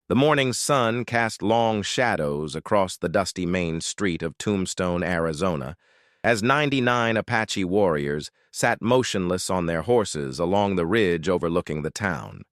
The morning sun cast long shadows across the dusty main street of Tombstone, Arizona, as 99 Apache warriors sat motionless on their horses along the ridge overlooking the town.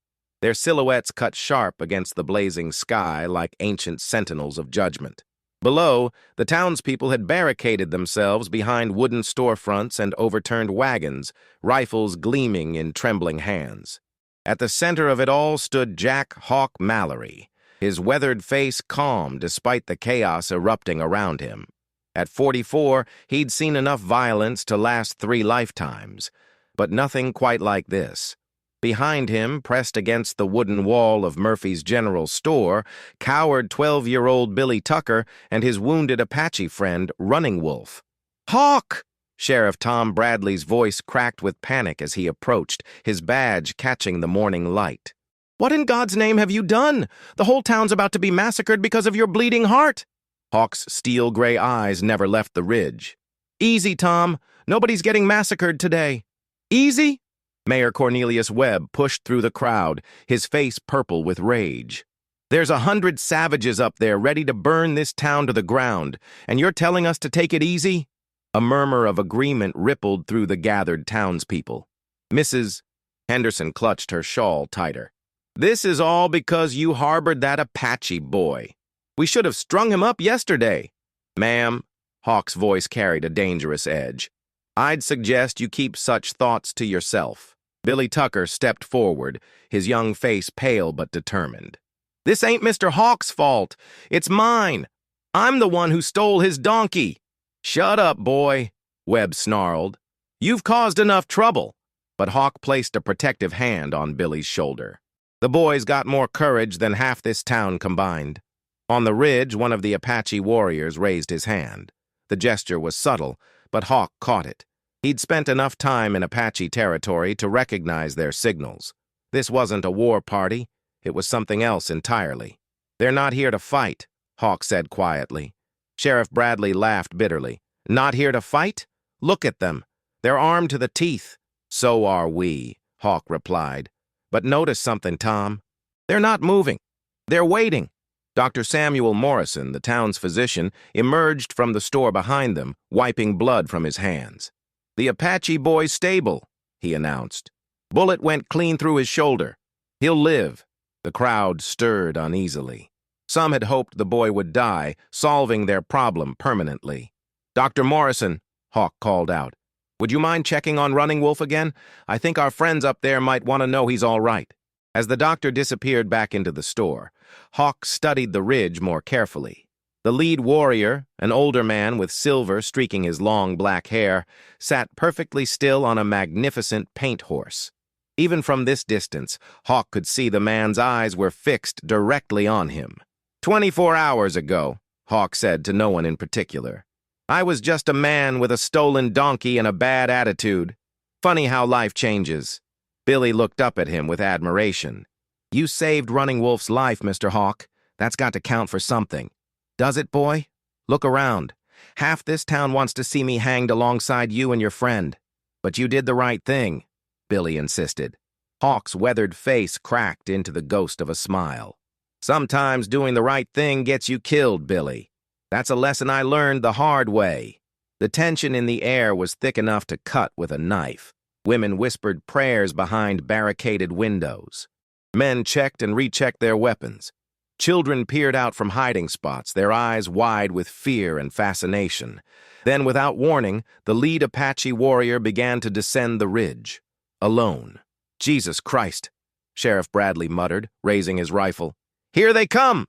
Their silhouettes cut sharp against the blazing sky like ancient sentinels of judgment. Below, the townspeople had barricaded themselves behind wooden storefronts and overturned wagons, rifles gleaming in trembling hands. At the center of it all stood Jack "Hawk" Mallory, his weathered face calm despite the chaos erupting around him. At 44, he'd seen enough violence to last 3 lifetimes, but nothing quite like this. Behind him, pressed against the wooden wall of Murphy's General Store, cowered 12-year-old Billy Tucker and his wounded Apache friend, Running Wolf. "Hawk!" Sheriff Tom Bradley's voice cracked with panic as he approached, his badge catching the morning light. "What in God's name have you done? The whole town's about to be massacred because of your bleeding heart." Hawk's steel-gray eyes never left the ridge. "Easy, Tom. Nobody's getting massacred today." "Easy?" Mayor Cornelius Webb pushed through the crowd, his face purple with rage. "There's 100 savages up there ready to burn this town to the ground, and you're telling us to take it easy?" A murmur of agreement rippled through the gathered townspeople. Mrs. Henderson clutched her shawl tighter. "This is all because you harbored that Apache boy. We should have strung him up yesterday." "Ma'am," Hawk's voice carried a dangerous edge, "I'd suggest you keep such thoughts to yourself." Billy Tucker stepped forward, his young face pale but determined. "This ain't Mr. Hawk's fault. It's mine. I'm the one who stole his donkey." "Shut up, boy," Webb snarled. "You've caused enough trouble." But Hawk placed a protective hand on Billy's shoulder. The boy's got more courage than half this town combined. On the ridge, one of the Apache warriors raised his hand. The gesture was subtle, but Hawk caught it. He'd spent enough time in Apache territory to recognize their signals. This wasn't a war party. It was something else entirely. "They're not here to fight," Hawk said quietly. Sheriff Bradley laughed bitterly. "Not here to fight? Look at them. They're armed to the teeth." "So are we," Hawk replied. "But notice something, Tom. They're not moving. They're waiting." Dr. Samuel Morrison, the town's physician, emerged from the store behind them, wiping blood from his hands. "The Apache boy's stable," he announced. "Bullet went clean through his shoulder. He'll live." The crowd stirred uneasily. Some had hoped the boy would die, solving their problem permanently. "Dr. Morrison," Hawk called out, "would you mind checking on Running Wolf again? I think our friends up there might want to know he's all right." As the doctor disappeared back into the store, Hawk studied the ridge more carefully. The lead warrior, an older man with silver streaking his long black hair, sat perfectly still on a magnificent paint horse. Even from this distance, Hawk could see the man's eyes were fixed directly on him. 24 hours ago," Hawk said to no one in particular, "I was just a man with a stolen donkey and a bad attitude. Funny how life changes." Billy looked up at him with admiration. "You saved Running Wolf's life, Mr. Hawk. That's got to count for something." "Does it, boy? Look around. Half this town wants to see me hanged alongside you and your friend." "But you did the right thing," Billy insisted. Hawk's weathered face cracked into the ghost of a smile. "Sometimes doing the right thing gets you killed, Billy. That's a lesson I learned the hard way." The tension in the air was thick enough to cut with a knife. Women whispered prayers behind barricaded windows. Men checked and rechecked their weapons. Children peered out from hiding spots, their eyes wide with fear and fascination. Then, without warning, the lead Apache warrior began to descend the ridge. Alone. "Jesus Christ," Sheriff Bradley muttered, raising his rifle. "Here they come!"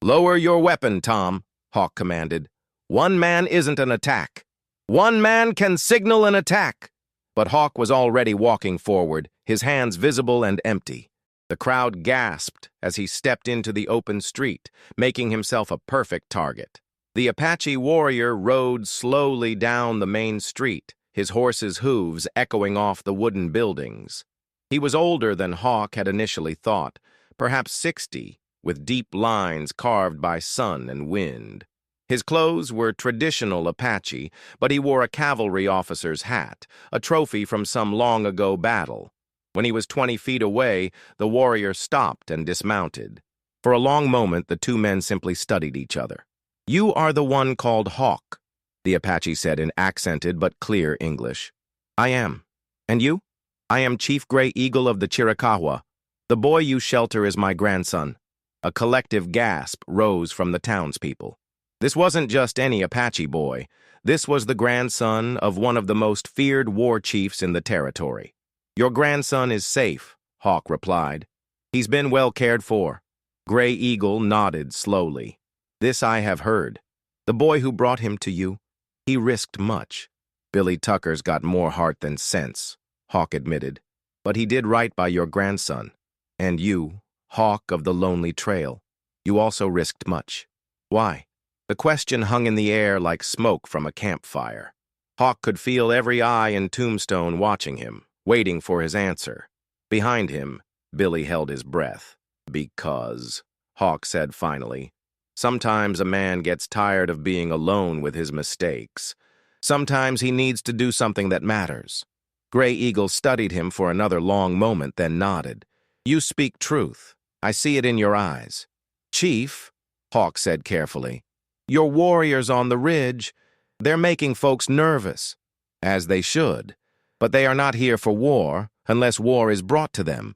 "Lower your weapon, Tom," Hawk commanded. "One man isn't an attack. One man can signal an attack." But Hawk was already walking forward, his hands visible and empty. The crowd gasped as he stepped into the open street, making himself a perfect target. The Apache warrior rode slowly down the main street, his horse's hooves echoing off the wooden buildings. He was older than Hawk had initially thought, perhaps 60, with deep lines carved by sun and wind. His clothes were traditional Apache, but he wore a cavalry officer's hat, a trophy from some long-ago battle. When he was 20 feet away, the warrior stopped and dismounted. For a long moment, the two men simply studied each other. "You are the one called Hawk," the Apache said in accented but clear English. "I am. And you?" "I am Chief Gray Eagle of the Chiricahua. The boy you shelter is my grandson." A collective gasp rose from the townspeople. This wasn't just any Apache boy. This was the grandson of one of the most feared war chiefs in the territory. "Your grandson is safe," Hawk replied. "He's been well cared for." Gray Eagle nodded slowly. "This I have heard. The boy who brought him to you, he risked much." "Billy Tucker's got more heart than sense," Hawk admitted. "But he did right by your grandson. And you, Hawk of the Lonely Trail, you also risked much. Why?" The question hung in the air like smoke from a campfire. Hawk could feel every eye in Tombstone watching him, waiting for his answer. Behind him, Billy held his breath. "Because," Hawk said finally, "sometimes a man gets tired of being alone with his mistakes. Sometimes he needs to do something that matters." Gray Eagle studied him for another long moment, then nodded. "You speak truth. I see it in your eyes." "Chief," Hawk said carefully, "your warriors on the ridge, they're making folks nervous." "As they should. But they are not here for war, unless war is brought to them."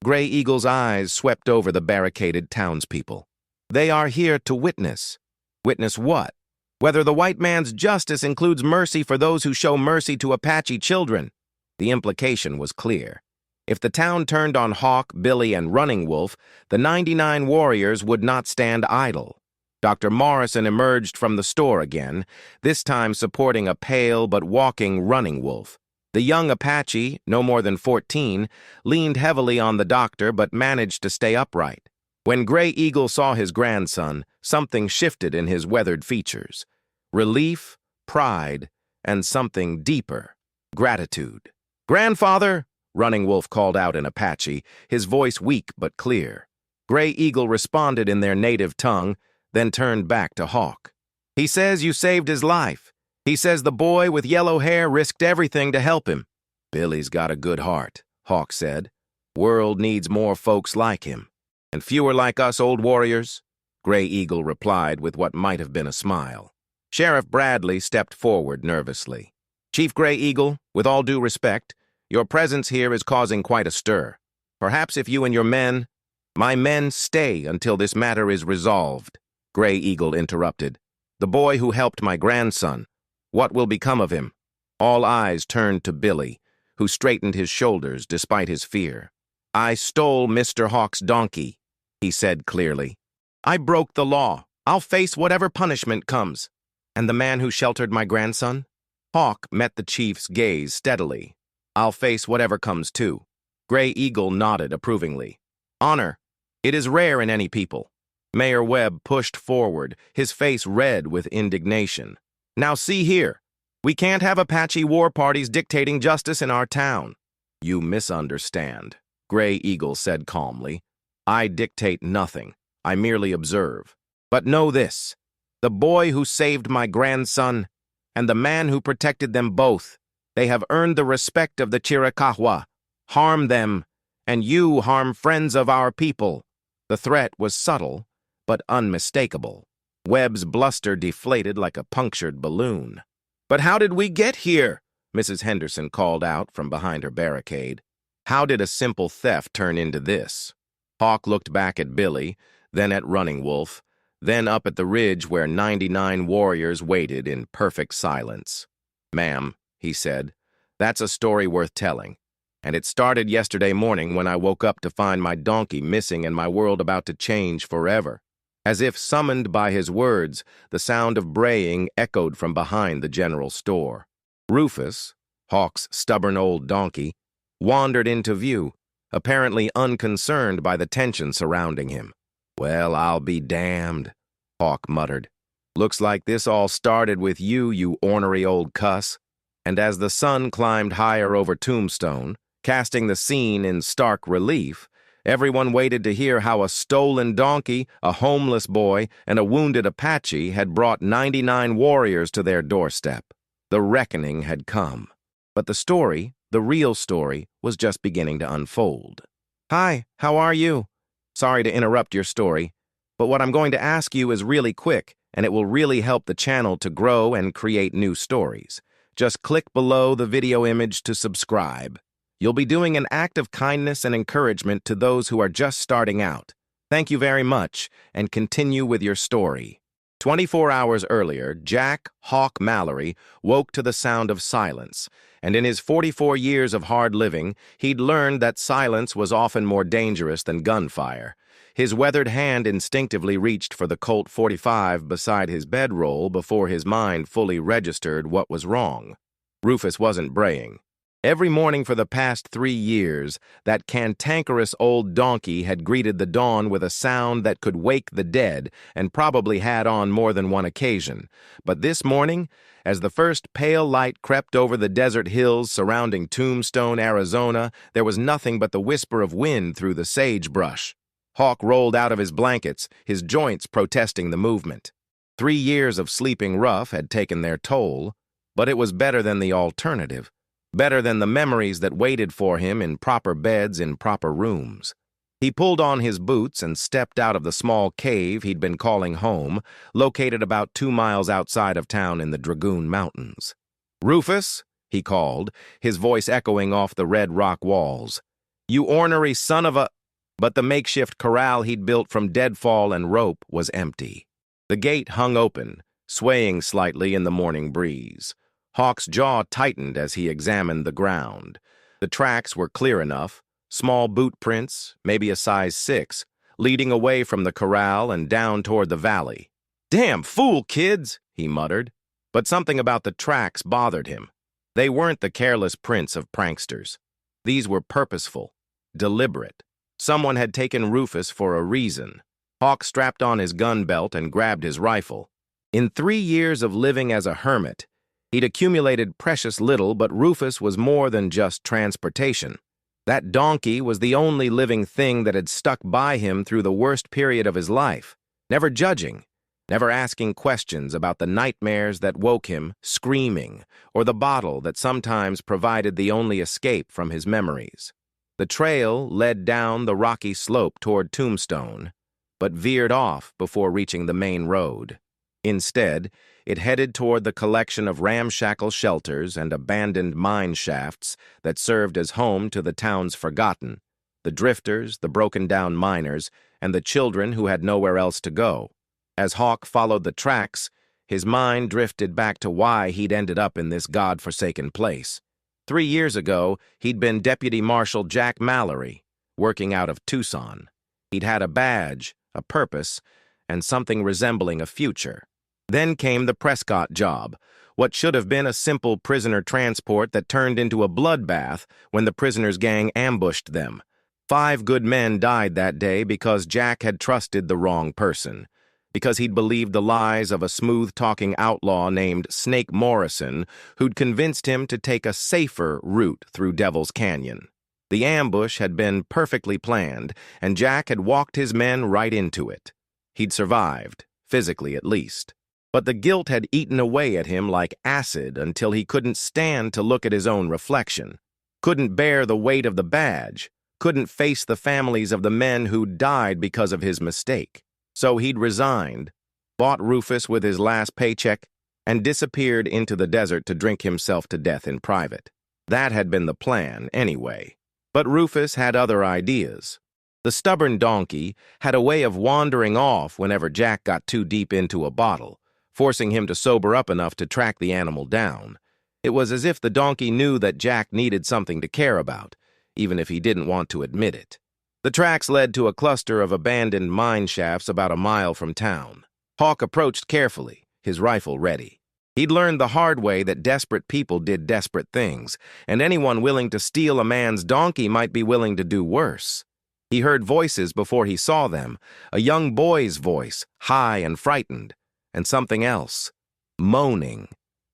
Gray Eagle's eyes swept over the barricaded townspeople. "They are here to witness." "Witness what?" "Whether the white man's justice includes mercy for those who show mercy to Apache children." The implication was clear. If the town turned on Hawk, Billy, and Running Wolf, the 99 warriors would not stand idle. Dr. Morrison emerged from the store again, this time supporting a pale but walking Running Wolf. The young Apache, no more than 14, leaned heavily on the doctor but managed to stay upright. When Gray Eagle saw his grandson, something shifted in his weathered features. Relief, pride, and something deeper, gratitude. "Grandfather!" Running Wolf called out in Apache, his voice weak but clear. Gray Eagle responded in their native tongue, then turned back to Hawk. "He says you saved his life. He says the boy with yellow hair risked everything to help him." "Billy's got a good heart," Hawk said. "World needs more folks like him." "And fewer like us old warriors?" Gray Eagle replied with what might have been a smile. Sheriff Bradley stepped forward nervously. "Chief Gray Eagle, with all due respect, your presence here is causing quite a stir. Perhaps if you and your men—" "My men stay until this matter is resolved," Gray Eagle interrupted. "The boy who helped my grandson, what will become of him?" All eyes turned to Billy, who straightened his shoulders despite his fear. "I stole Mr. Hawk's donkey," he said clearly. "I broke the law. I'll face whatever punishment comes." "And the man who sheltered my grandson?" Hawk met the chief's gaze steadily. "I'll face whatever comes too." Gray Eagle nodded approvingly. "Honor. It is rare in any people." Mayor Webb pushed forward, his face red with indignation. "Now see here. We can't have Apache war parties dictating justice in our town." "You misunderstand," Gray Eagle said calmly. "I dictate nothing. I merely observe. But know this. The boy who saved my grandson and the man who protected them both, they have earned the respect of the Chiricahua. Harm them, and you harm friends of our people." The threat was subtle, but unmistakable. Webb's bluster deflated like a punctured balloon. "But how did we get here?" Mrs. Henderson called out from behind her barricade. "How did a simple theft turn into this?" Hawk looked back at Billy, then at Running Wolf, then up at the ridge where 99 warriors waited in perfect silence. "Ma'am," he said, "that's a story worth telling. And it started yesterday morning when I woke up to find my donkey missing and my world about to change forever." As if summoned by his words, the sound of braying echoed from behind the general store. Rufus, Hawk's stubborn old donkey, wandered into view, apparently unconcerned by the tension surrounding him. "Well, I'll be damned," Hawk muttered. "Looks like this all started with you, you ornery old cuss." And as the sun climbed higher over Tombstone, casting the scene in stark relief, everyone waited to hear how a stolen donkey, a homeless boy, and a wounded Apache had brought 99 warriors to their doorstep. The reckoning had come. But the story, the real story, was just beginning to unfold. "Hi, how are you?" Sorry to interrupt your story, but what I'm going to ask you is really quick, and it will really help the channel to grow and create new stories. Just click below the video image to subscribe. You'll be doing an act of kindness and encouragement to those who are just starting out. Thank you very much, and continue with your story. 24 hours earlier, Jack Hawk Mallory woke to the sound of silence, and in his 44 years of hard living, he'd learned that silence was often more dangerous than gunfire. His weathered hand instinctively reached for the Colt 45 beside his bedroll before his mind fully registered what was wrong. Rufus wasn't braying. Every morning for the past 3 years, that cantankerous old donkey had greeted the dawn with a sound that could wake the dead, and probably had on more than one occasion. But this morning, as the first pale light crept over the desert hills surrounding Tombstone, Arizona, there was nothing but the whisper of wind through the sagebrush. Hawk rolled out of his blankets, his joints protesting the movement. 3 years of sleeping rough had taken their toll, but it was better than the alternative. Better than the memories that waited for him in proper beds in proper rooms. He pulled on his boots and stepped out of the small cave he'd been calling home, located about 2 miles outside of town in the Dragoon Mountains. "Rufus," he called, his voice echoing off the red rock walls. "You ornery son of a—" But the makeshift corral he'd built from deadfall and rope was empty. The gate hung open, swaying slightly in the morning breeze. Hawk's jaw tightened as he examined the ground. The tracks were clear enough, small boot prints, maybe a size 6, leading away from the corral and down toward the valley. "Damn fool, kids," he muttered. But something about the tracks bothered him. They weren't the careless prints of pranksters. These were purposeful, deliberate. Someone had taken Rufus for a reason. Hawk strapped on his gun belt and grabbed his rifle. In 3 years of living as a hermit, he'd accumulated precious little, but Rufus was more than just transportation. That donkey was the only living thing that had stuck by him through the worst period of his life, never judging, never asking questions about the nightmares that woke him screaming, or the bottle that sometimes provided the only escape from his memories. The trail led down the rocky slope toward Tombstone, but veered off before reaching the main road. Instead, it headed toward the collection of ramshackle shelters and abandoned mine shafts that served as home to the town's forgotten, the drifters, the broken-down miners, and the children who had nowhere else to go. As Hawk followed the tracks, his mind drifted back to why he'd ended up in this god-forsaken place. 3 years ago, he'd been Deputy Marshal Jack Mallory, working out of Tucson. He'd had a badge, a purpose, and something resembling a future. Then came the Prescott job, what should have been a simple prisoner transport that turned into a bloodbath when the prisoners' gang ambushed them. 5 good men died that day because Jack had trusted the wrong person, because he'd believed the lies of a smooth-talking outlaw named Snake Morrison who'd convinced him to take a safer route through Devil's Canyon. The ambush had been perfectly planned, and Jack had walked his men right into it. He'd survived, physically at least. But the guilt had eaten away at him like acid until he couldn't stand to look at his own reflection, couldn't bear the weight of the badge, couldn't face the families of the men who'd died because of his mistake. So he'd resigned, bought Rufus with his last paycheck, and disappeared into the desert to drink himself to death in private. That had been the plan, anyway. But Rufus had other ideas. The stubborn donkey had a way of wandering off whenever Jack got too deep into a bottle, forcing him to sober up enough to track the animal down. It was as if the donkey knew that Jack needed something to care about, even if he didn't want to admit it. The tracks led to a cluster of abandoned mine shafts about a mile from town. Hawk approached carefully, his rifle ready. He'd learned the hard way that desperate people did desperate things, and anyone willing to steal a man's donkey might be willing to do worse. He heard voices before he saw them, a young boy's voice, high and frightened, and something else, moaning.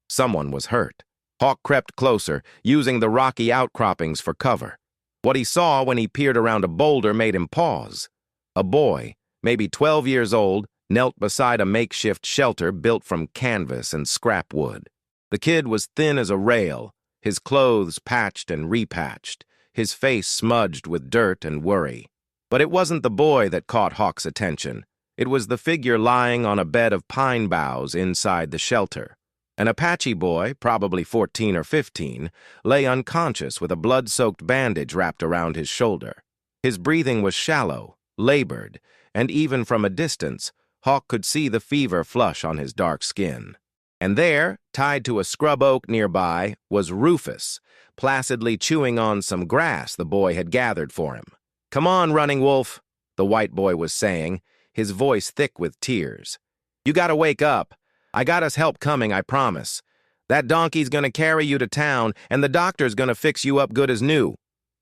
Someone was hurt. Hawk crept closer, using the rocky outcroppings for cover. What he saw when he peered around a boulder made him pause. A boy, maybe 12 years old, knelt beside a makeshift shelter built from canvas and scrap wood. The kid was thin as a rail, his clothes patched and repatched, his face smudged with dirt and worry. But it wasn't the boy that caught Hawk's attention. It was the figure lying on a bed of pine boughs inside the shelter. An Apache boy, probably 14 or 15, lay unconscious with a blood-soaked bandage wrapped around his shoulder. His breathing was shallow, labored, and even from a distance, Hawk could see the fever flush on his dark skin. And there, tied to a scrub oak nearby, was Rufus, placidly chewing on some grass the boy had gathered for him. "Come on, Running Wolf," the white boy was saying, his voice thick with tears. "You gotta wake up. I got us help coming, I promise. That donkey's gonna carry you to town, and the doctor's gonna fix you up good as new."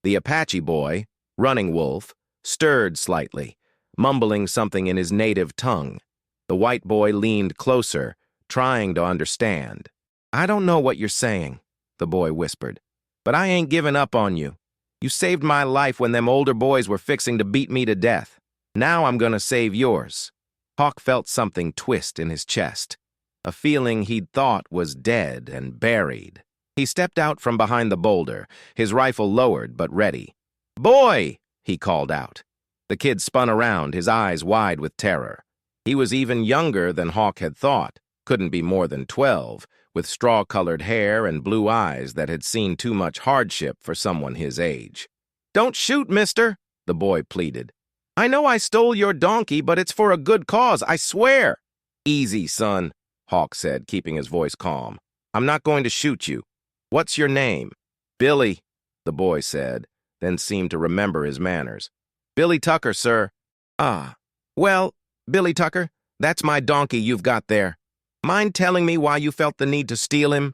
The Apache boy, Running Wolf, stirred slightly, mumbling something in his native tongue. The white boy leaned closer, trying to understand. "I don't know what you're saying," the boy whispered, "but I ain't giving up on you. You saved my life when them older boys were fixing to beat me to death. Now I'm gonna save yours." Hawk felt something twist in his chest, a feeling he'd thought was dead and buried. He stepped out from behind the boulder, his rifle lowered but ready. "Boy!" he called out. The kid spun around, his eyes wide with terror. He was even younger than Hawk had thought, couldn't be more than 12, with straw-colored hair and blue eyes that had seen too much hardship for someone his age. "Don't shoot, mister," the boy pleaded. "I know I stole your donkey, but it's for a good cause, I swear." "Easy, son," Hawk said, keeping his voice calm. "I'm not going to shoot you. What's your name?" "Billy," the boy said, then seemed to remember his manners. "Billy Tucker, sir." "Ah, well, Billy Tucker, that's my donkey you've got there. Mind telling me why you felt the need to steal him?"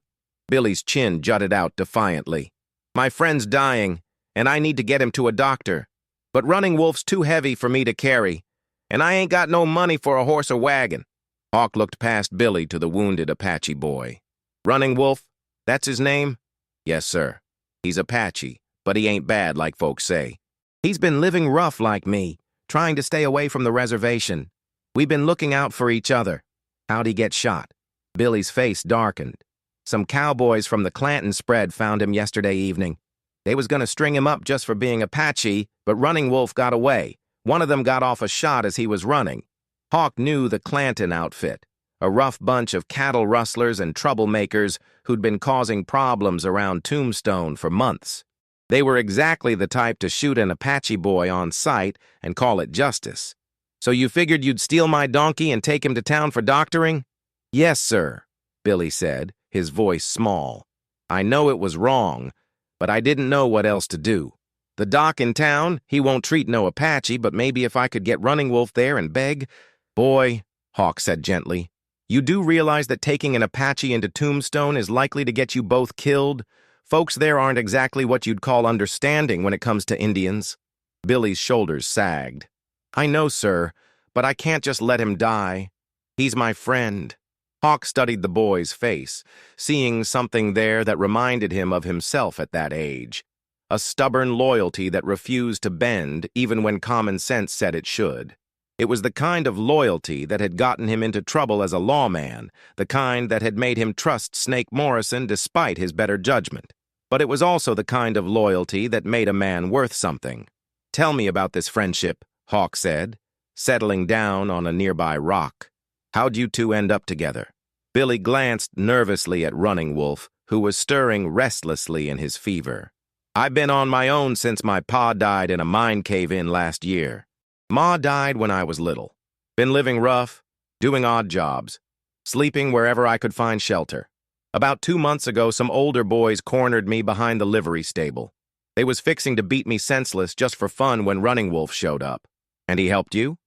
Billy's chin jutted out defiantly. "My friend's dying, and I need to get him to a doctor. But Running Wolf's too heavy for me to carry, and I ain't got no money for a horse or wagon." Hawk looked past Billy to the wounded Apache boy. "Running Wolf, that's his name?" "Yes, sir. He's Apache, but he ain't bad like folks say. He's been living rough like me, trying to stay away from the reservation. We've been looking out for each other." "How'd he get shot?" Billy's face darkened. "Some cowboys from the Clanton spread found him yesterday evening. They was gonna string him up just for being Apache, but Running Wolf got away. One of them got off a shot as he was running." Hawk knew the Clanton outfit, a rough bunch of cattle rustlers and troublemakers who'd been causing problems around Tombstone for months. They were exactly the type to shoot an Apache boy on sight and call it justice. "So you figured you'd steal my donkey and take him to town for doctoring?" "Yes, sir," Billy said, his voice small. "I know it was wrong, but I didn't know what else to do. The doc in town, he won't treat no Apache, but maybe if I could get Running Wolf there and beg—" "Boy," Hawk said gently, "you do realize that taking an Apache into Tombstone is likely to get you both killed? Folks there aren't exactly what you'd call understanding when it comes to Indians." Billy's shoulders sagged. "I know, sir, but I can't just let him die. He's my friend." Hawk studied the boy's face, seeing something there that reminded him of himself at that age. A stubborn loyalty that refused to bend even when common sense said it should. It was the kind of loyalty that had gotten him into trouble as a lawman, the kind that had made him trust Snake Morrison despite his better judgment. But it was also the kind of loyalty that made a man worth something. "Tell me about this friendship," Hawk said, settling down on a nearby rock. "How'd you two end up together?" Billy glanced nervously at Running Wolf, who was stirring restlessly in his fever. "I've been on my own since my pa died in a mine cave-in last year. Ma died when I was little. Been living rough, doing odd jobs, sleeping wherever I could find shelter. About 2 months ago, some older boys cornered me behind the livery stable. They was fixing to beat me senseless just for fun when Running Wolf showed up." "And he helped you?"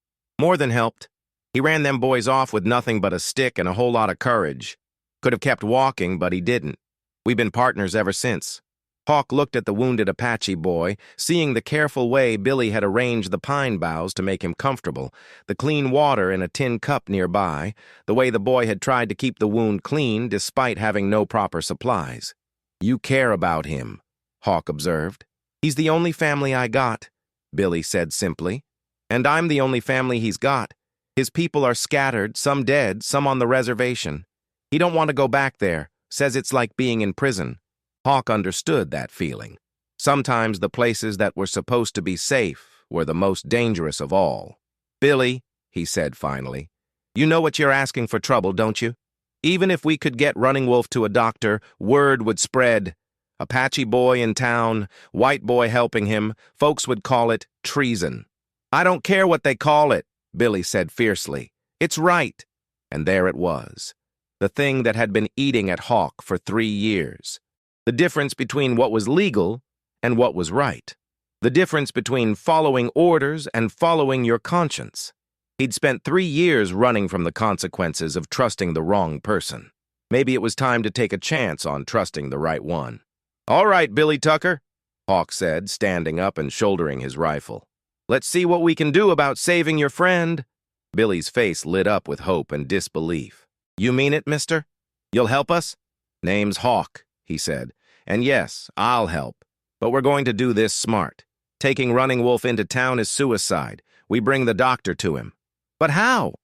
"More than helped. He ran them boys off with nothing but a stick and a whole lot of courage. Could have kept walking, but he didn't. We've been partners ever since." Hawk looked at the wounded Apache boy, seeing the careful way Billy had arranged the pine boughs to make him comfortable, the clean water in a tin cup nearby, the way the boy had tried to keep the wound clean despite having no proper supplies. "You care about him," Hawk observed. "He's the only family I got," Billy said simply. "And I'm the only family he's got. His people are scattered, some dead, some on the reservation. He don't want to go back there, says it's like being in prison." Hawk understood that feeling. Sometimes the places that were supposed to be safe were the most dangerous of all. "Billy," he said finally, "you know what you're asking for trouble, don't you? Even if we could get Running Wolf to a doctor, word would spread. Apache boy in town, white boy helping him, folks would call it treason." "I don't care what they call it," Billy said fiercely. "It's right." And there it was, the thing that had been eating at Hawk for 3 years. The difference between what was legal and what was right. The difference between following orders and following your conscience. He'd spent 3 years running from the consequences of trusting the wrong person. Maybe it was time to take a chance on trusting the right one. "All right, Billy Tucker," Hawk said, standing up and shouldering his rifle. "Let's see what we can do about saving your friend." Billy's face lit up with hope and disbelief. "You mean it, mister? You'll help us?" "Name's Hawk," he said, "and yes, I'll help. But we're going to do this smart. Taking Running Wolf into town is suicide. We bring the doctor to him." "But how?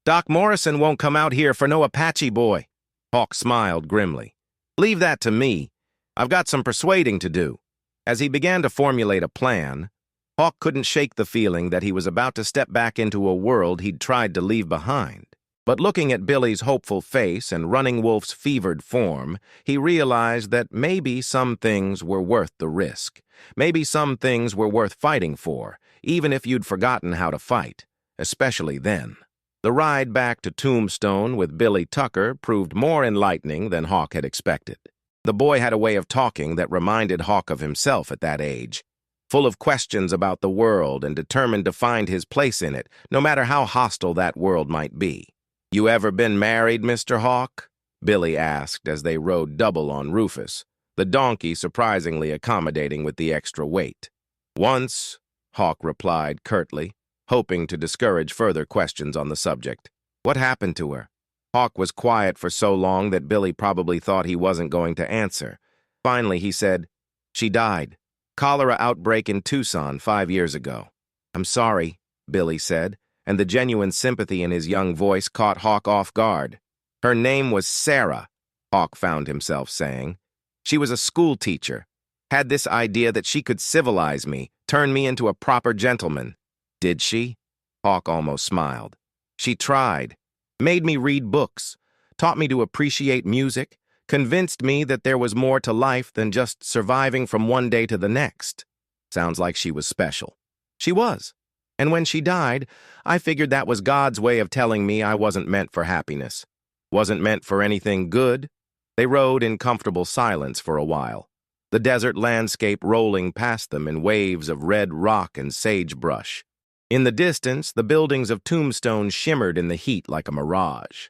Doc Morrison won't come out here for no Apache boy." Hawk smiled grimly. "Leave that to me. I've got some persuading to do." As he began to formulate a plan, Hawk couldn't shake the feeling that he was about to step back into a world he'd tried to leave behind. But looking at Billy's hopeful face and Running Wolf's fevered form, he realized that maybe some things were worth the risk. Maybe some things were worth fighting for, even if you'd forgotten how to fight, especially then. The ride back to Tombstone with Billy Tucker proved more enlightening than Hawk had expected. The boy had a way of talking that reminded Hawk of himself at that age, full of questions about the world and determined to find his place in it, no matter how hostile that world might be. "You ever been married, Mr. Hawk?" Billy asked as they rode double on Rufus, the donkey surprisingly accommodating with the extra weight. "Once," Hawk replied curtly, hoping to discourage further questions on the subject. "What happened to her?" Hawk was quiet for so long that Billy probably thought he wasn't going to answer. Finally, he said, "She died. Cholera outbreak in Tucson 5 years ago." "I'm sorry," Billy said, and the genuine sympathy in his young voice caught Hawk off guard. "Her name was Sarah," Hawk found himself saying. "She was a school teacher. Had this idea that she could civilize me, turn me into a proper gentleman." "Did she?" Hawk almost smiled. "She tried. Made me read books, taught me to appreciate music, convinced me that there was more to life than just surviving from one day to the next." Sounds like she was special. She was. And when she died, I figured that was God's way of telling me I wasn't meant for happiness. Wasn't meant for anything good. They rode in comfortable silence for a while, the desert landscape rolling past them in waves of red rock and sagebrush. In the distance, the buildings of Tombstone shimmered in the heat like a mirage.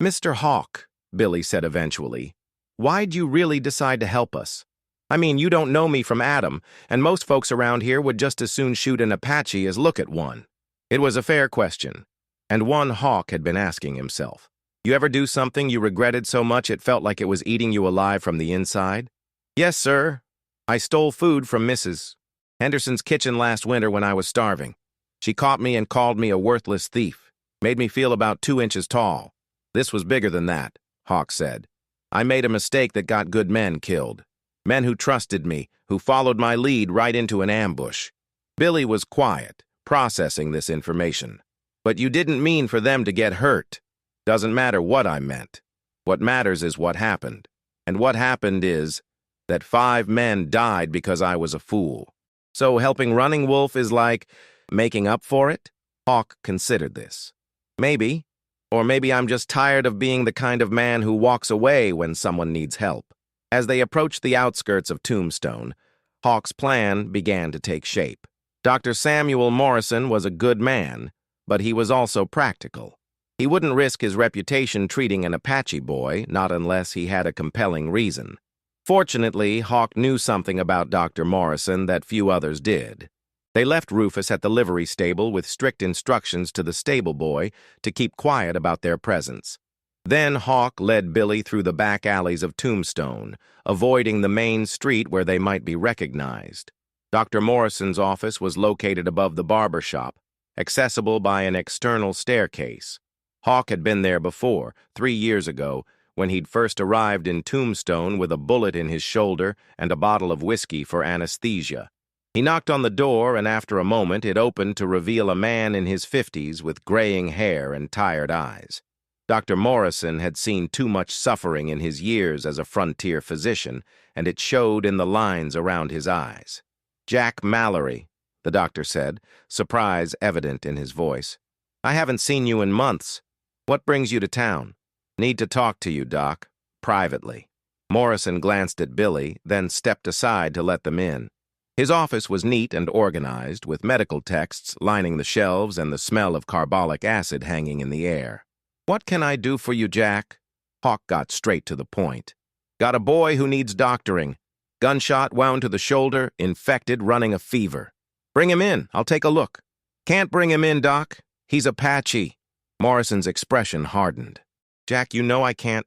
"Mr. Hawk," Billy said eventually, "why'd you really decide to help us? I mean, you don't know me from Adam, and most folks around here would just as soon shoot an Apache as look at one." It was a fair question, and one Hawk had been asking himself. "You ever do something you regretted so much it felt like it was eating you alive from the inside?" "Yes, sir. I stole food from Mrs. Henderson's kitchen last winter when I was starving. She caught me and called me a worthless thief. Made me feel about 2 inches tall. This was bigger than that," Hawk said. "I made a mistake that got good men killed. Men who trusted me, who followed my lead right into an ambush." Billy was quiet, processing this information. "But you didn't mean for them to get hurt. Doesn't matter what I meant. What matters is what happened. And what happened is that 5 men died because I was a fool. So helping Running Wolf is like making up for it?" Hawk considered this. "Maybe. Or maybe I'm just tired of being the kind of man who walks away when someone needs help." As they approached the outskirts of Tombstone, Hawk's plan began to take shape. Dr. Samuel Morrison was a good man, but he was also practical. He wouldn't risk his reputation treating an Apache boy, not unless he had a compelling reason. Fortunately, Hawk knew something about Dr. Morrison that few others did. They left Rufus at the livery stable with strict instructions to the stable boy to keep quiet about their presence. Then Hawk led Billy through the back alleys of Tombstone, avoiding the main street where they might be recognized. Dr. Morrison's office was located above the barber shop, accessible by an external staircase. Hawk had been there before, 3 years ago, when he'd first arrived in Tombstone with a bullet in his shoulder and a bottle of whiskey for anesthesia. He knocked on the door, and after a moment it opened to reveal a man in his 50s with graying hair and tired eyes. Dr. Morrison had seen too much suffering in his years as a frontier physician, and it showed in the lines around his eyes. "Jack Mallory," the doctor said, surprise evident in his voice. "I haven't seen you in months. What brings you to town?" "Need to talk to you, Doc. Privately." Morrison glanced at Billy, then stepped aside to let them in. His office was neat and organized, with medical texts lining the shelves and the smell of carbolic acid hanging in the air. "What can I do for you, Jack?" Hawk got straight to the point. "Got a boy who needs doctoring. Gunshot wound to the shoulder, infected, running a fever. Bring him in, I'll take a look." "Can't bring him in, Doc. He's Apache." Morrison's expression hardened. "Jack, you know I can't—"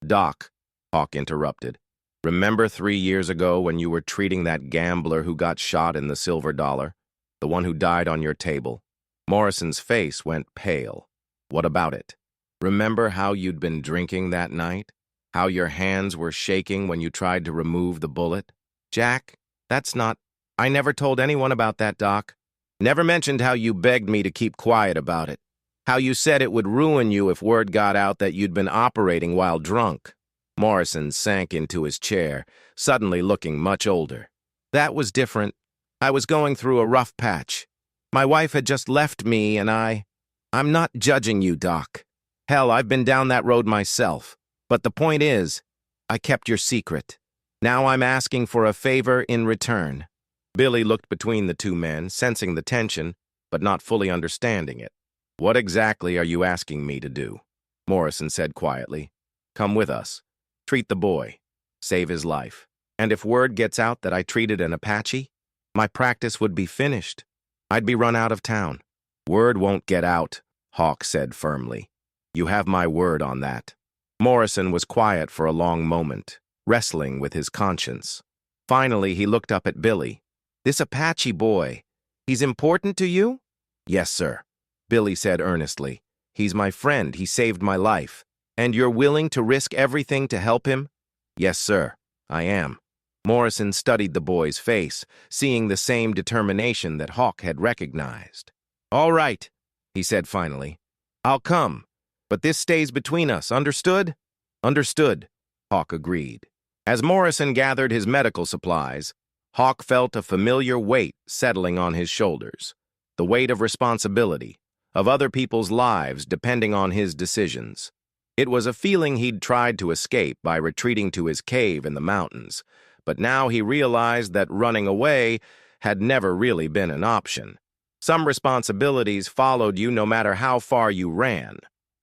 "Doc," Hawk interrupted. "Remember 3 years ago when you were treating that gambler who got shot in the Silver Dollar? The one who died on your table?" Morrison's face went pale. "What about it? Remember how you'd been drinking that night? How your hands were shaking when you tried to remove the bullet?" "Jack, that's not— I never told anyone about that, Doc. Never mentioned how you begged me to keep quiet about it. How you said it would ruin you if word got out that you'd been operating while drunk." Morrison sank into his chair, suddenly looking much older. "That was different. I was going through a rough patch. My wife had just left me and I'm not judging you, Doc. Hell, I've been down that road myself. But the point is, I kept your secret. Now I'm asking for a favor in return." Billy looked between the two men, sensing the tension, but not fully understanding it. "What exactly are you asking me to do?" Morrison said quietly. "Come with us. Treat the boy. Save his life. And if word gets out that I treated an Apache, my practice would be finished. I'd be run out of town." "Word won't get out," Hawk said firmly. "You have my word on that." Morrison was quiet for a long moment, wrestling with his conscience. Finally, he looked up at Billy. "This Apache boy, he's important to you?" "Yes, sir," Billy said earnestly. "He's my friend. He saved my life." "And you're willing to risk everything to help him?" "Yes, sir, I am." Morrison studied the boy's face, seeing the same determination that Hawk had recognized. "All right," he said finally. "I'll come. But this stays between us, understood?" "Understood," Hawk agreed. As Morrison gathered his medical supplies, Hawk felt a familiar weight settling on his shoulders. The weight of responsibility, of other people's lives depending on his decisions. It was a feeling he'd tried to escape by retreating to his cave in the mountains, but now he realized that running away had never really been an option. Some responsibilities followed you no matter how far you ran.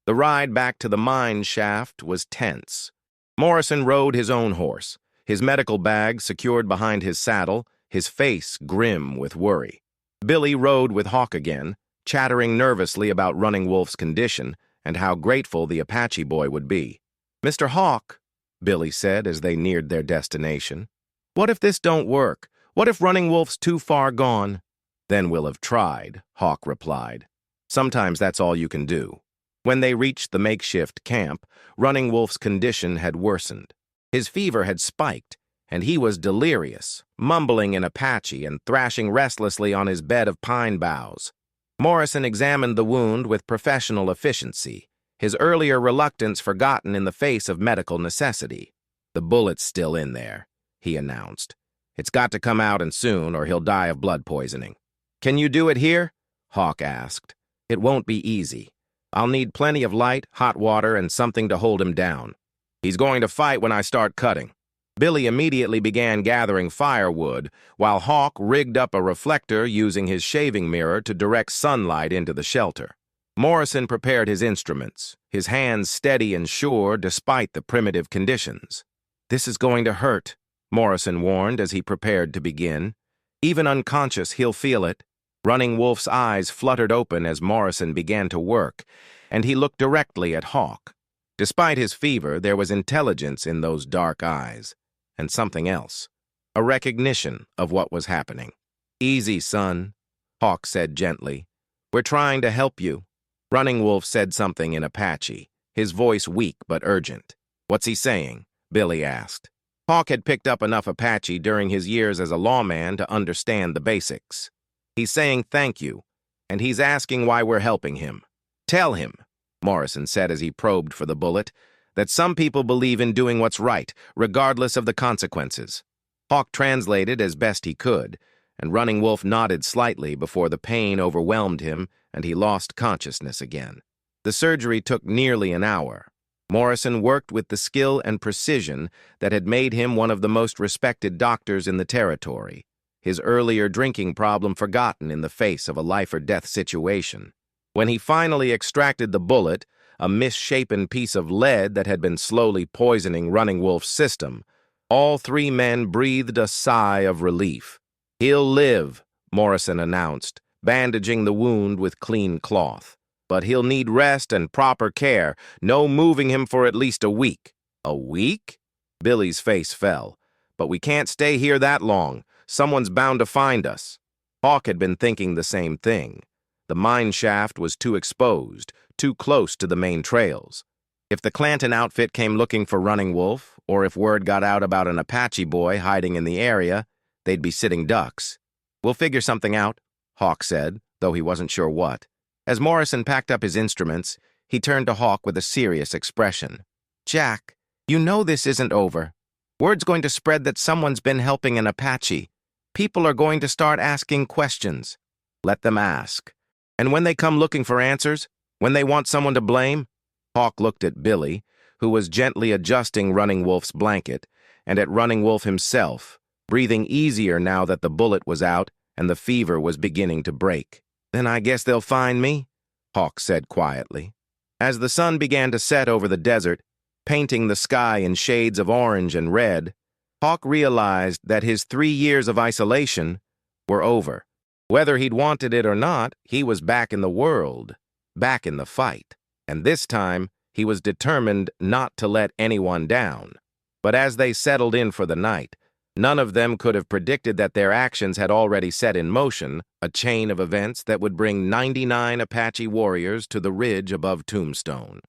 The ride back to the mine shaft was tense. Morrison rode his own horse, his medical bag secured behind his saddle, his face grim with worry. Billy rode with Hawk again, chattering nervously about Running Wolf's condition and how grateful the Apache boy would be. "Mr. Hawk," Billy said as they neared their destination, "what if this don't work? What if Running Wolf's too far gone?" "Then we'll have tried," Hawk replied. "Sometimes that's all you can do." When they reached the makeshift camp, Running Wolf's condition had worsened. His fever had spiked, and he was delirious, mumbling in Apache and thrashing restlessly on his bed of pine boughs. Morrison examined the wound with professional efficiency, his earlier reluctance forgotten in the face of medical necessity. "The bullet's still in there," he announced. "It's got to come out and soon, or he'll die of blood poisoning." "Can you do it here?" Hawk asked. "It won't be easy. I'll need plenty of light, hot water, and something to hold him down. He's going to fight when I start cutting." Billy immediately began gathering firewood, while Hawk rigged up a reflector using his shaving mirror to direct sunlight into the shelter. Morrison prepared his instruments, his hands steady and sure despite the primitive conditions. "This is going to hurt," Morrison warned as he prepared to begin. "Even unconscious, he'll feel it." Running Wolf's eyes fluttered open as Morrison began to work, and he looked directly at Hawk. Despite his fever, there was intelligence in those dark eyes, and something else, a recognition of what was happening. "Easy, son," Hawk said gently. "We're trying to help you." Running Wolf said something in Apache, his voice weak but urgent. "What's he saying?" Billy asked. Hawk had picked up enough Apache during his years as a lawman to understand the basics. He's saying thank you, and he's asking why we're helping him. Tell him, Morrison said as he probed for the bullet, that some people believe in doing what's right, regardless of the consequences. Hawk translated as best he could, and Running Wolf nodded slightly before the pain overwhelmed him and he lost consciousness again. The surgery took nearly an hour. Morrison worked with the skill and precision that had made him one of the most respected doctors in the territory, his earlier drinking problem forgotten in the face of a life-or-death situation. When he finally extracted the bullet, a misshapen piece of lead that had been slowly poisoning Running Wolf's system, all three men breathed a sigh of relief. "He'll live," Morrison announced, bandaging the wound with clean cloth. "But he'll need rest and proper care, no moving him for at least a week." "A week?" Billy's face fell. "But we can't stay here that long. Someone's bound to find us." Hawk had been thinking the same thing. The mine shaft was too exposed, too close to the main trails. If the Clanton outfit came looking for Running Wolf, or if word got out about an Apache boy hiding in the area, they'd be sitting ducks. "We'll figure something out," Hawk said, though he wasn't sure what. As Morrison packed up his instruments, he turned to Hawk with a serious expression. "Jack, you know this isn't over. Word's going to spread that someone's been helping an Apache. People are going to start asking questions. Let them ask. And when they come looking for answers, when they want someone to blame..." Hawk looked at Billy, who was gently adjusting Running Wolf's blanket, and at Running Wolf himself, breathing easier now that the bullet was out and the fever was beginning to break. "Then I guess they'll find me," Hawk said quietly. As the sun began to set over the desert, painting the sky in shades of orange and red, Hawk realized that his 3 years of isolation were over. Whether he'd wanted it or not, he was back in the world, back in the fight. And this time, he was determined not to let anyone down. But as they settled in for the night, none of them could have predicted that their actions had already set in motion a chain of events that would bring 99 Apache warriors to the ridge above Tombstone.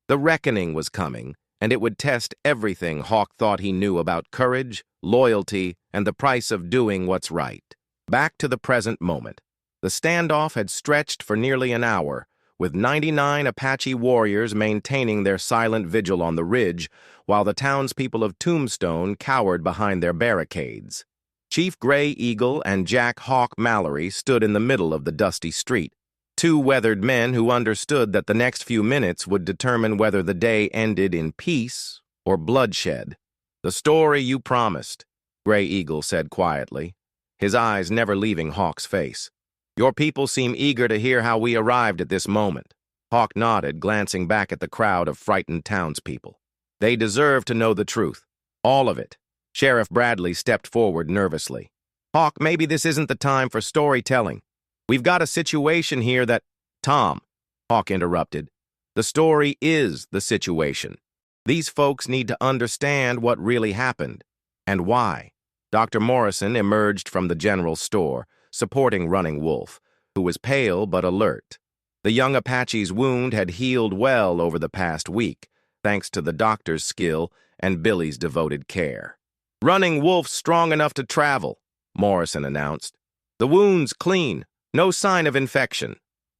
The reckoning was coming, and it would test everything Hawk thought he knew about courage, loyalty, and the price of doing what's right. Back to the present moment. The standoff had stretched for nearly an hour, with 99 Apache warriors maintaining their silent vigil on the ridge, while the townspeople of Tombstone cowered behind their barricades. Chief Gray Eagle and Jack Hawk Mallory stood in the middle of the dusty street, two weathered men who understood that the next few minutes would determine whether the day ended in peace or bloodshed. "The story you promised," Gray Eagle said quietly, his eyes never leaving Hawk's face. "Your people seem eager to hear how we arrived at this moment." Hawk nodded, glancing back at the crowd of frightened townspeople. "They deserve to know the truth. All of it." Sheriff Bradley stepped forward nervously. "Hawk, maybe this isn't the time for storytelling. We've got a situation here that..." "Tom," Hawk interrupted, "the story is the situation. These folks need to understand what really happened, and why." Dr. Morrison emerged from the general store, supporting Running Wolf, who was pale but alert. The young Apache's wound had healed well over the past week, thanks to the doctor's skill and Billy's devoted care. "Running Wolf's strong enough to travel," Morrison announced. "The wound's clean, no sign of infection."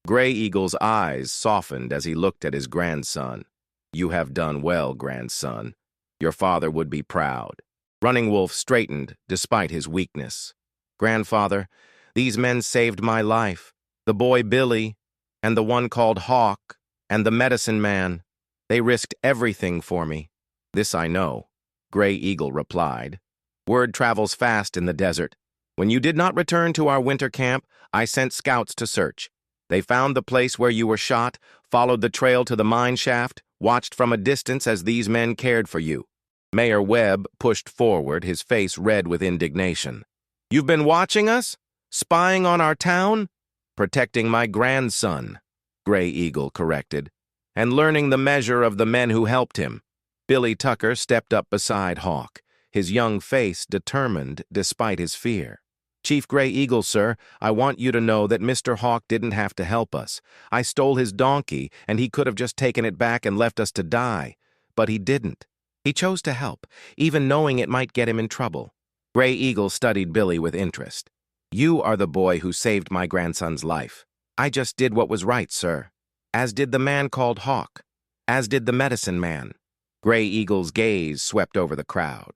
Gray Eagle's eyes softened as he looked at his grandson. "You have done well, grandson. Your father would be proud." Running Wolf straightened despite his weakness. "Grandfather, these men saved my life. The boy Billy, and the one called Hawk, and the medicine man. They risked everything for me." "This I know," Gray Eagle replied. "Word travels fast in the desert. When you did not return to our winter camp, I sent scouts to search. They found the place where you were shot, followed the trail to the mine shaft, watched from a distance as these men cared for you." Mayor Webb pushed forward, his face red with indignation. "You've been watching us? Spying on our town?" "Protecting my grandson," Gray Eagle corrected, "and learning the measure of the men who helped him." Billy Tucker stepped up beside Hawk, his young face determined despite his fear. "Chief Gray Eagle, sir, I want you to know that Mr. Hawk didn't have to help us. I stole his donkey, and he could have just taken it back and left us to die. But he didn't. He chose to help, even knowing it might get him in trouble. Gray Eagle studied Billy with interest. "You are the boy who saved my grandson's life." "I just did what was right, sir." "As did the man called Hawk. As did the medicine man." Gray Eagle's gaze swept over the crowd.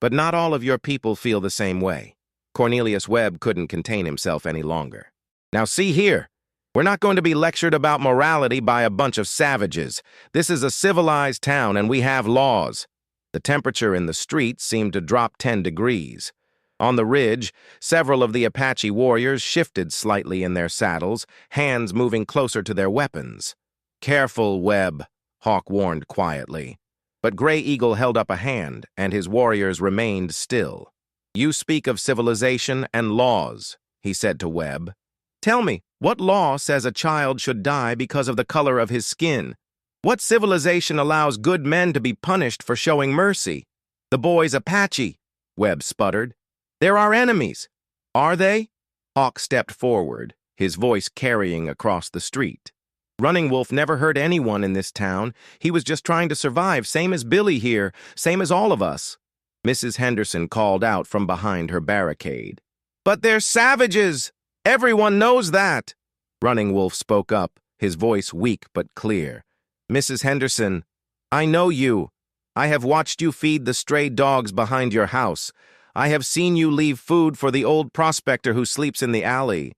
"But not all of your people feel the same way." Cornelius Webb couldn't contain himself any longer. "Now see here. We're not going to be lectured about morality by a bunch of savages. This is a civilized town and we have laws." The temperature in the streets seemed to drop 10 degrees. On the ridge, several of the Apache warriors shifted slightly in their saddles, hands moving closer to their weapons. "Careful, Webb," Hawk warned quietly. But Gray Eagle held up a hand, and his warriors remained still. "You speak of civilization and laws," he said to Webb. "Tell me, what law says a child should die because of the color of his skin? What civilization allows good men to be punished for showing mercy?" "The boy's Apache," Webb sputtered. "They're our enemies." "Are they?" Hawk stepped forward, his voice carrying across the street. "Running Wolf never hurt anyone in this town. He was just trying to survive, same as Billy here, same as all of us." Mrs. Henderson called out from behind her barricade. "But they're savages! Everyone knows that!" Running Wolf spoke up, his voice weak but clear. "Mrs. Henderson, I know you. I have watched you feed the stray dogs behind your house. I have seen you leave food for the old prospector who sleeps in the alley.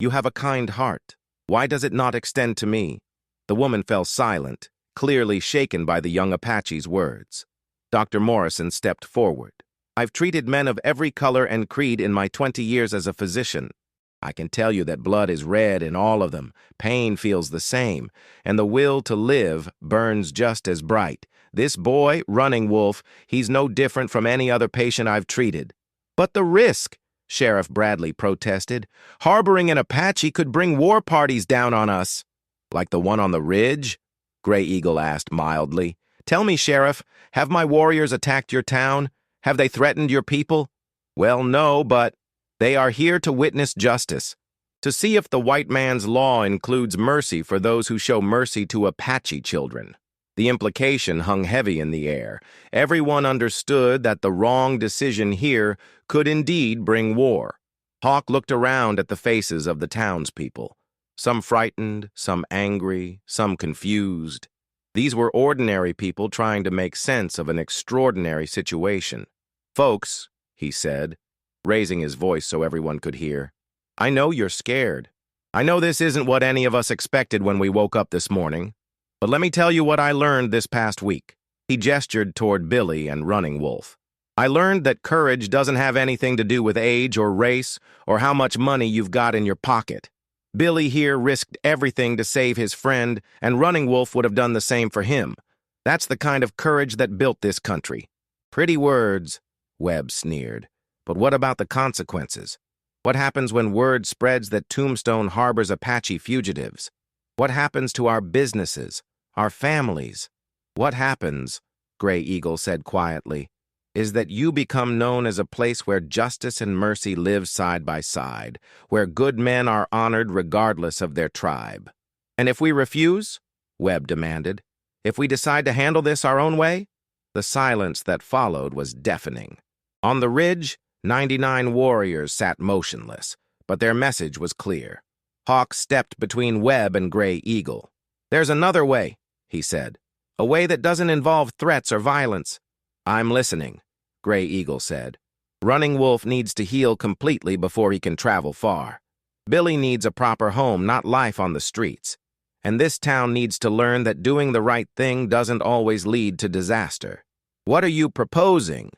You have a kind heart. Why does it not extend to me?" The woman fell silent, clearly shaken by the young Apache's words. Dr. Morrison stepped forward. "I've treated men of every color and creed in my 20 years as a physician. I can tell you that blood is red in all of them, pain feels the same, and the will to live burns just as bright. This boy, Running Wolf, he's no different from any other patient I've treated." "But the risk," Sheriff Bradley protested. "Harboring an Apache could bring war parties down on us." "Like the one on the ridge?" Gray Eagle asked mildly. "Tell me, Sheriff, have my warriors attacked your town? Have they threatened your people?" "Well, no, but they are here to witness justice, to see if the white man's law includes mercy for those who show mercy to Apache children." The implication hung heavy in the air. Everyone understood that the wrong decision here could indeed bring war. Hawk looked around at the faces of the townspeople, some frightened, some angry, some confused. These were ordinary people trying to make sense of an extraordinary situation. "Folks," he said, raising his voice so everyone could hear, "I know you're scared. I know this isn't what any of us expected when we woke up this morning. But let me tell you what I learned this past week." He gestured toward Billy and Running Wolf. "I learned that courage doesn't have anything to do with age or race or how much money you've got in your pocket. Billy here risked everything to save his friend, and Running Wolf would have done the same for him. That's the kind of courage that built this country." "Pretty words," Webb sneered. "But what about the consequences? What happens when word spreads that Tombstone harbors Apache fugitives? What happens to our businesses, our families? What happens," Gray Eagle said quietly, "is that you become known as a place where justice and mercy live side by side, where good men are honored regardless of their tribe." "And if we refuse?" Webb demanded. "If we decide to handle this our own way?" The silence that followed was deafening. On the ridge, 99 warriors sat motionless, but their message was clear. Hawk stepped between Webb and Gray Eagle. "There's another way," he said. "A way that doesn't involve threats or violence." "I'm listening," Gray Eagle said. "Running Wolf needs to heal completely before he can travel far. Billy needs a proper home, not life on the streets. And this town needs to learn that doing the right thing doesn't always lead to disaster." "What are you proposing?"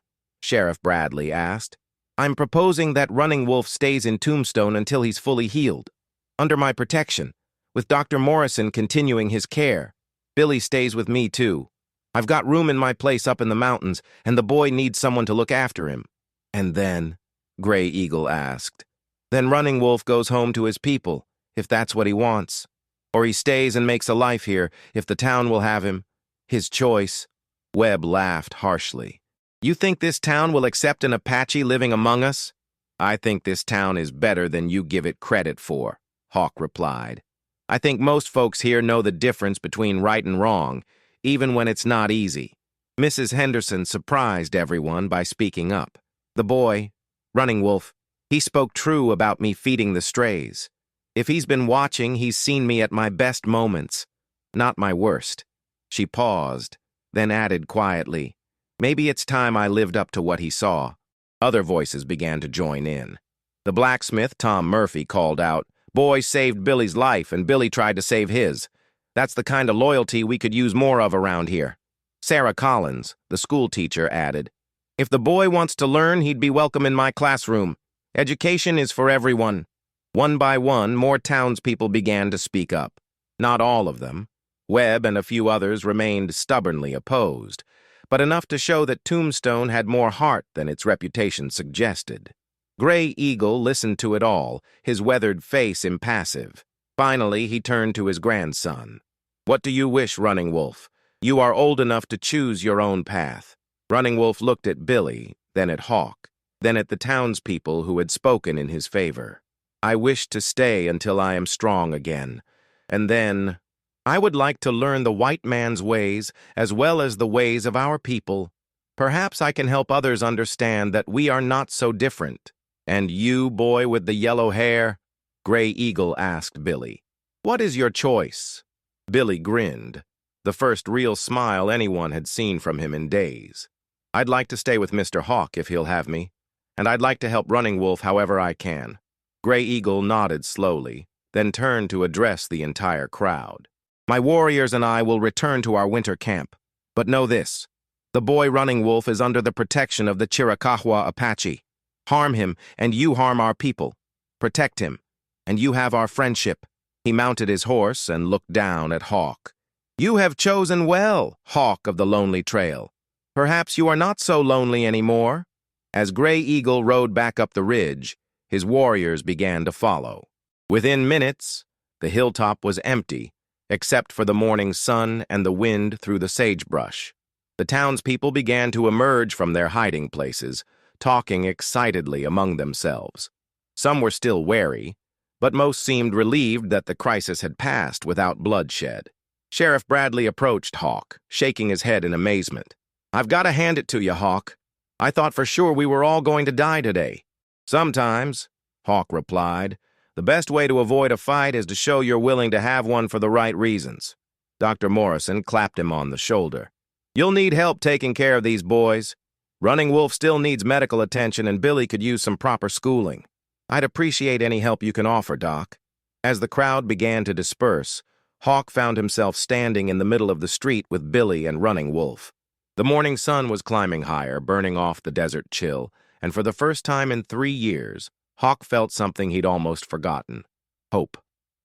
Sheriff Bradley asked. "I'm proposing that Running Wolf stays in Tombstone until he's fully healed, under my protection, with Dr. Morrison continuing his care. Billy stays with me, too. I've got room in my place up in the mountains, and the boy needs someone to look after him." "And then?" Gray Eagle asked. "Then Running Wolf goes home to his people, if that's what he wants. Or he stays and makes a life here, if the town will have him. His choice." Webb laughed harshly. "You think this town will accept an Apache living among us?" "I think this town is better than you give it credit for," Hawk replied. "I think most folks here know the difference between right and wrong, even when it's not easy. Mrs. Henderson surprised everyone by speaking up. The boy, Running Wolf, he spoke true about me feeding the strays. If he's been watching, he's seen me at my best moments, not my worst. She paused, then added quietly, maybe it's time I lived up to what he saw. Other voices began to join in. The blacksmith, Tom Murphy, called out, boy saved Billy's life and Billy tried to save his. That's the kind of loyalty we could use more of around here. Sarah Collins, the school teacher, added, if the boy wants to learn, he'd be welcome in my classroom. Education is for everyone. One by one, more townspeople began to speak up. Not all of them. Webb and a few others remained stubbornly opposed, but enough to show that Tombstone had more heart than its reputation suggested. Gray Eagle listened to it all, his weathered face impassive. Finally, he turned to his grandson. What do you wish, Running Wolf? You are old enough to choose your own path. Running Wolf looked at Billy, then at Hawk, then at the townspeople who had spoken in his favor. I wish to stay until I am strong again, and then I would like to learn the white man's ways as well as the ways of our people. Perhaps I can help others understand that we are not so different. And you, boy with the yellow hair? Gray Eagle asked Billy. What is your choice? Billy grinned, the first real smile anyone had seen from him in days. I'd like to stay with Mr. Hawk if he'll have me, and I'd like to help Running Wolf however I can. Gray Eagle nodded slowly, then turned to address the entire crowd. My warriors and I will return to our winter camp, but know this. The boy Running Wolf is under the protection of the Chiricahua Apache. Harm him, and you harm our people. Protect him, and you have our friendship. He mounted his horse and looked down at Hawk. You have chosen well, Hawk of the Lonely Trail. Perhaps you are not so lonely anymore. As Gray Eagle rode back up the ridge, his warriors began to follow. Within minutes, the hilltop was empty, except for the morning sun and the wind through the sagebrush. The townspeople began to emerge from their hiding places, talking excitedly among themselves. Some were still wary, but most seemed relieved that the crisis had passed without bloodshed. Sheriff Bradley approached Hawk, shaking his head in amazement. I've got to hand it to you, Hawk. I thought for sure we were all going to die today. Sometimes, Hawk replied, the best way to avoid a fight is to show you're willing to have one for the right reasons. Dr. Morrison clapped him on the shoulder. You'll need help taking care of these boys. Running Wolf still needs medical attention and Billy could use some proper schooling. I'd appreciate any help you can offer, Doc. As the crowd began to disperse, Hawk found himself standing in the middle of the street with Billy and Running Wolf. The morning sun was climbing higher, burning off the desert chill, and for the first time in 3 years, Hawk felt something he'd almost forgotten. Hope.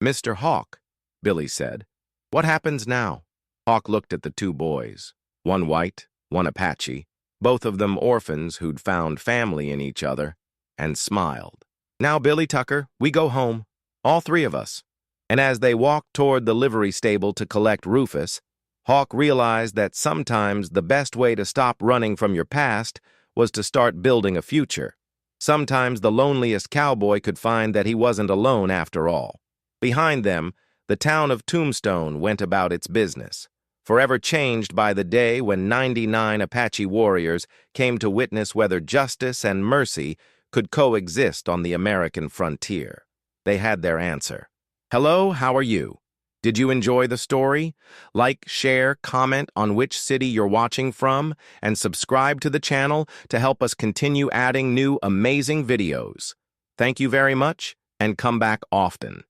Mr. Hawk, Billy said. What happens now? Hawk looked at the two boys, one white, one Apache, both of them orphans who'd found family in each other, and smiled. Now, Billy Tucker, we go home, all three of us. And as they walked toward the livery stable to collect Rufus, Hawk realized that sometimes the best way to stop running from your past was to start building a future. Sometimes the loneliest cowboy could find that he wasn't alone after all. Behind them, the town of Tombstone went about its business, forever changed by the day when 99 Apache warriors came to witness whether justice and mercy could coexist on the American frontier. They had their answer. Hello, how are you? Did you enjoy the story? Like, share, comment on which city you're watching from, and subscribe to the channel to help us continue adding new amazing videos. Thank you very much, and come back often.